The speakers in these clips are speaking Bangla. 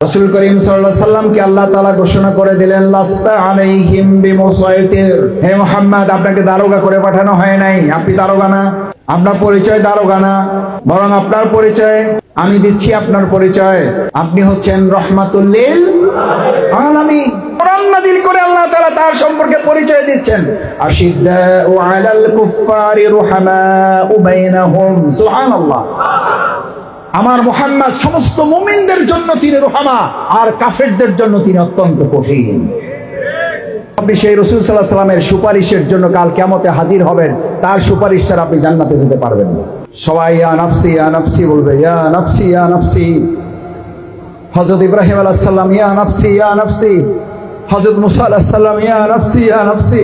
রাসূল করিম সাল্লাল্লাহু আলাইহি সাল্লামকে আল্লাহ তাআলা ঘোষণা করে দিলেন, লাস্তা আলাইহিম বিমুসাইতির। হে মুহাম্মদ, আপনাকে দারোগা করে পাঠানো হয় নাই। আপনি দারোগা না, আপনার পরিচয় দারোগা না, বরং আপনার পরিচয় আমি দিচ্ছি। আপনার পরিচয় আপনি হচ্ছেন রাহমাতুল লিল আলামিন। কোরআন নাযিল করে আল্লাহ তাআলা তার সম্পর্কে পরিচয় দিচ্ছেন, আশিদ্দাউ আলাল কুফফারি রুহামাউ বাইনাহুম। সুবহানাল্লাহ। আমার মুহাম্মদ সমস্ত মুমিনদের জন্য তিনি রহমা, আর কাফেরদের জন্য তিনি অত্যন্ত কঠিন। আপনি সেই রাসূল সাল্লাল্লাহু আলাইহি ওয়াসাল্লামের সুপারিশের জন্য কাল কিয়ামতে হাজির হবেন, তার সুপারিশ ছাড়া আপনি জান্নাতে যেতে পারবেন না। সবাই ইয়া নাফসি ইয়া নাফসি বলবে, ইয়া নাফসি ইয়া নাফসি। হযরত ইব্রাহিম আলাইহিস সালাম ইয়া নাফসি ইয়া নাফসি, হযরত মুসা আলাইহিস সালাম ইয়া নাফসি ইয়া নাফসি,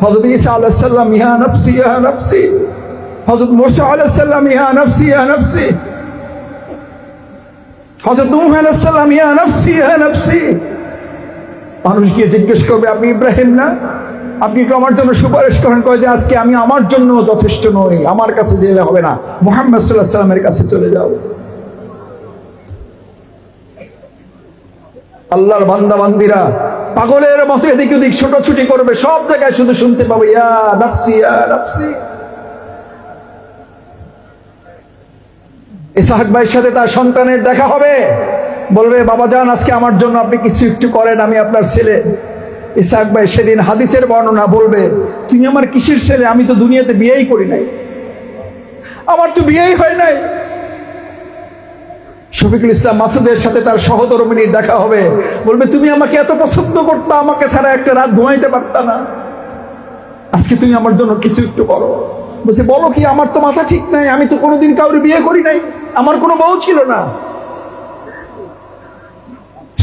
হযরত ঈসা আলাইহিস সালাম ইয়া নাফসি ইয়া নাফসি, হযরত মুসা আলাইহিস সালাম ইয়া নাফসি ইয়া নাফসি, হযরত নূহ আলাইহিস সালাম ইয়া নাফসি ইয়া নাফসি। মানুষ গিয়ে জিজ্ঞেস করবে, আপনি ইব্রাহিম না? আপনি তো আমার জন্য সুপারিশ করেন। কয় যে আজকে আমি আমার জন্য যথেষ্ট নই, আমার কাছে গেলে হবে না, মুহাম্মদ সাল্লাল্লাহু আলাইহি ওয়াসাল্লামের কাছে চলে যাও। আল্লাহর বান্দা বান্দিরা পাগলের মতো এদিক ওদিক ছোটাছুটি করবে, সব জায়গায় শুধু শুনতে পাবে ইয়া নাফসি ইয়া নাফসি। ইসহাক ভাইয়ের সাথে তার সন্তানের দেখা হবে, বলবে, বাবা জান আজকে আমার জন্য আপনি কিছু একটু করেন, আমি আপনার ছেলে। ইসহাক ভাই সেদিন হাদিসের বর্ণনা বলবে, তুমি আমার কিসের ছেলে? আমি তো দুনিয়াতে বিয়েই করি নাই, আমার তো বিয়েই হয় নাই। শফিকুল ইসলাম মাসুদের সাথে তার সহধর্মিনীর দেখা হবে, বলবে, তুমি আমাকে এত পছন্দ করতে, আমাকে ছাড়া একটা রাত ঘুমাইতে পারতা না, আজকে তুমি আমার জন্য কিছু একটু করো। বলছে, বলো কি? আমার তো মাথা ঠিক নাই, আমি তো কোনোদিন কাউরে বিয়ে করি নাই, আমার কোনো বউ ছিল না।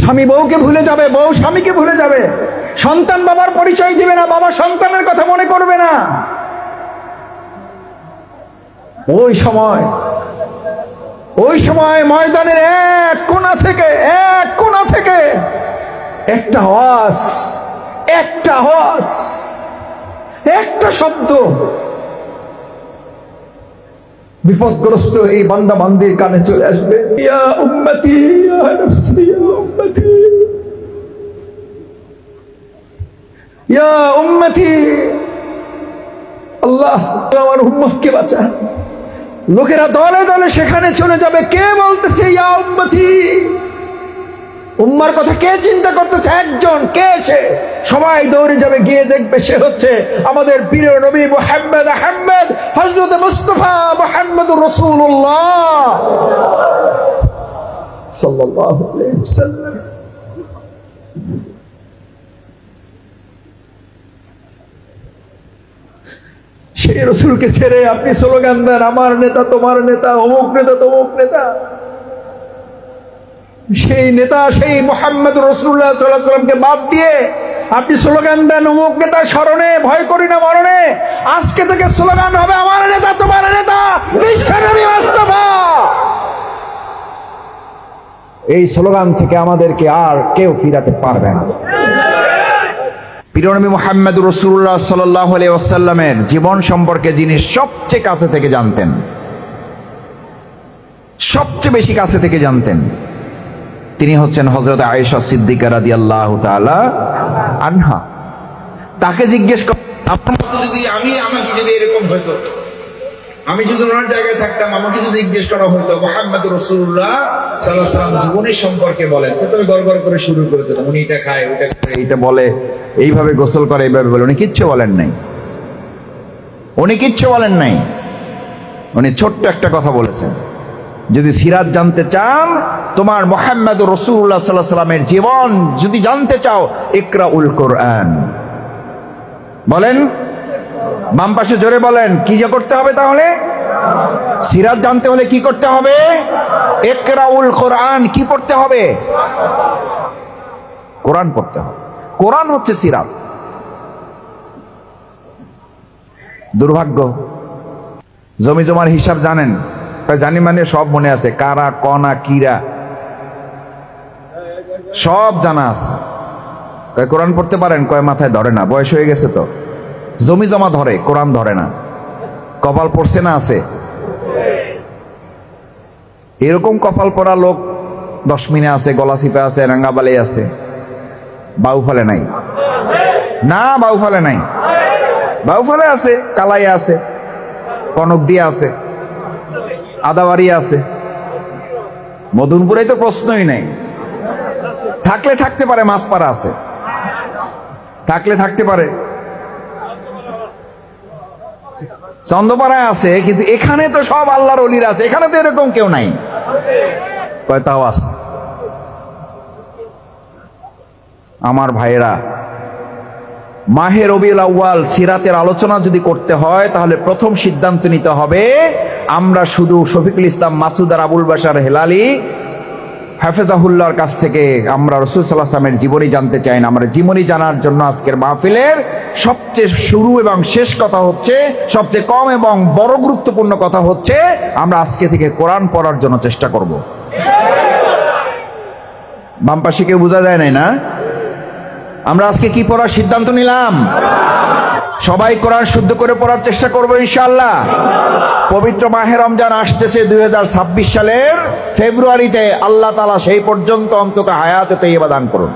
স্বামী বউকে ভুলে যাবে, বউ স্বামীকে ভুলে যাবে, সন্তান বাবার পরিচয় দিবে না, বাবা সন্তানের কথা মনে করবে না। ওই সময় ময়দানের এক কোণা থেকে একটা আওয়াজ, একটা শব্দ বিপদগ্রস্ত এই বান্দা বান্দির কানে চলে আসবে, ইয়া উম্মতি ইয়া নাফসি ইয়া উম্মতি ইয়া উম্মতি। আল্লাহ আমার উম্মতকে বাঁচান। লোকেরা দলে দলে সেখানে চলে যাবে। কে বলতেছে ইয়া উম্মতি? উম্মার কথা কে চিন্তা করতেছে? একজন। কে সে? সবাই দৌড়ে যাবে, গিয়ে দেখবে সে হচ্ছে আমাদের প্রিয় নবী মুহাম্মদ আহমদ হযরত মুস্তাফা মুহাম্মদুর রাসূলুল্লাহ সাল্লাল্লাহু আলাইহি ওয়াসাল্লাম। সেই রাসূলকে ছেড়ে আপনি স্লোগান দেন, আমার নেতা তোমার নেতা, অমুক নেতা তমুক নেতা। সেই নেতা, সেই মুহাম্মদুর রাসূলুল্লাহ সাল্লাল্লাহু আলাইহি ওয়াসাল্লামকে বাদ দিয়ে আপনি স্লোগান দেন অমুক নেতার স্মরণে, ভয় করি না মরণে। আজকে থেকে স্লোগান হবে, আমার নেতা তোমার নেতা, বিশ্বনবী মুস্তাফা। এই স্লোগান থেকে আমাদেরকে আর কেউ ফিরাতে পারবে না। প্রিয় নবী মুহাম্মদুর রাসূলুল্লাহ সাল্লাল্লাহু আলাইহি ওয়াসাল্লামের জীবন সম্পর্কে যিনি সবচেয়ে কাছে থেকে জানতেন, সবচেয়ে বেশি কাছে থেকে জানতেন, তিনি হচ্ছেন হযরত আয়েশা সিদ্দিকা রাদিয়াল্লাহু তাআলা আনহা। তাকে জিজ্ঞেস কর, আপনার মতো যদি আমাকে যদি এরকম হইতো, আমি যদি ওনার জায়গায় থাকতাম, আমাকে যদি জিজ্ঞেস করা হতো মুহাম্মদুর রাসূলুল্লাহ সাল্লাল্লাহু আলাইহি ওয়াসাল্লাম জীবনের সম্পর্কে বলেন, তবে গড়গড় করে শুরু করে দিতাম, উনি এটা খায়, ওটা করে, এইটা বলে, এইভাবে গোসল করে, এইভাবে বলে। উনি কিচ্ছু বলেন নাই। উনি ছোট্ট একটা কথা বলেছেন, যদি সিরাত জানতে চান, তোমার মুহাম্মদুর রাসূলুল্লাহ সাল্লাল্লাহু আলাইহি ওয়াসাল্লামের জীবন যদি জানতে চাও, ইকরাউল কোরআন। বলেন, বাম পাশে জোরে বলেন, কি যে করতে হবে? তাহলে সিরাত জানতে হলে কি করতে হবে? ইকরাউল কোরআন। কি পড়তে হবে? কোরআন পড়তে হবে। কোরআন হচ্ছে সিরাত। দুর্ভাগ্য, জমি জমার হিসাব জানেন? জানি মানে সব মনে আছে, কারা কনা কিরা সব জানা আছে। কোরআন পড়তে পারেন? কয় মাথায় ধরে না, বয়স হয়ে গেছে তো। জমি জমা ধরে, কোরআন ধরে না। কপাল পড়ছে না? আছে। এরকম কপাল পড়া লোক দশমিনে আছে, গলাচিপা আছে, রাঙ্গাবালি আছে, বাউফালে নাই না, বাউফালে নাই, বাউফালে আছে, কালাইয়া আছে, কনকদিয়া আছে, আদাবাড়ি আছে, মদনপুরে তো প্রশ্নই নাই। থাকলে থাকতে পারে, মাছপাড়া আছে, থাকলে থাকতে পারে, চন্দ্রপাড়ায় আছে, কিন্তু এখানে তো সব আল্লাহর ওলিরা আছে, এখানে তো এরকম কেউ নাই। কয়টাও আছে। আমার ভাইয়েরা, মাহে রবিউল আউয়াল সিরাতের আলোচনা যদি করতে হয় তাহলে প্রথম সিদ্ধান্ত নিতে হবে, আমরা শুধু শফিকুল ইসলাম মাসুদ আর আবুল বাশার হেলালি হাফেজাহুল্লাহর কাছ থেকে আমরা রাসূল সাল্লাল্লাহু আলাইহি ওয়াসাল্লামের জীবনী জানতে চাই না। আমরা জীবনী জানার জন্য আজকের মাহফিলের সবচেয়ে শুরু এবং শেষ কথা হচ্ছে, সবচেয়ে কম এবং বড় গুরুত্বপূর্ণ কথা হচ্ছে, আমরা আজকে থেকে কোরআন পড়ার জন্য চেষ্টা করব। বাম পাশে কেউ বোঝা যায় নাই না? আমরা আজকে কি পড়ার সিদ্ধান্ত নিলাম? সবাই কোরআন শুদ্ধ করে পড়ার চেষ্টা করবো ইনশাআল্লাহ। পবিত্র মাহে রমজান আসতেছে 2026 সালের ফেব্রুয়ারিতে। আল্লাহ তাআলা সেই পর্যন্ত অন্তত হায়াতে তৈয়বা দান করুন।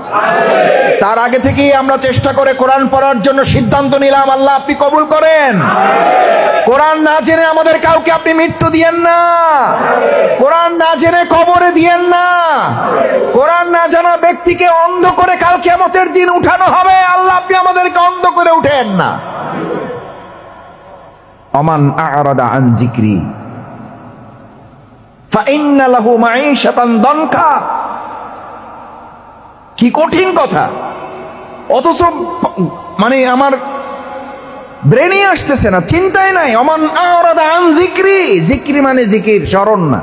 তার আগে থেকেই আমরা চেষ্টা করে কোরআন পড়ার জন্য সিদ্ধান্ত নিলাম। আল্লাহ আপনি কবুল করেন। কোরআন না জেনে আমাদের কাউকে আপনি মৃত্যু দিয়েন না, কোরআন না জেনে কবরে দিয়েন না, কোরআন না জানা ব্যক্তিকে অন্ধ করে কাল কিয়ামতের দিন উঠানো হবে। আল্লাহ আপনি আমাদেরকে অন্ধ করে উঠেন না। আমান আ'রাদা আন যিকরি ফাইন্না লাহু মাঈশাতান দানকা। কি কঠিন কথা, অথচ মানে আমার ব্রেনে আসতেছে না, চিন্তায় নাই। আমান আ'রাদা আন যিকরি, যিকরি মানে জিকির, স্মরণ না।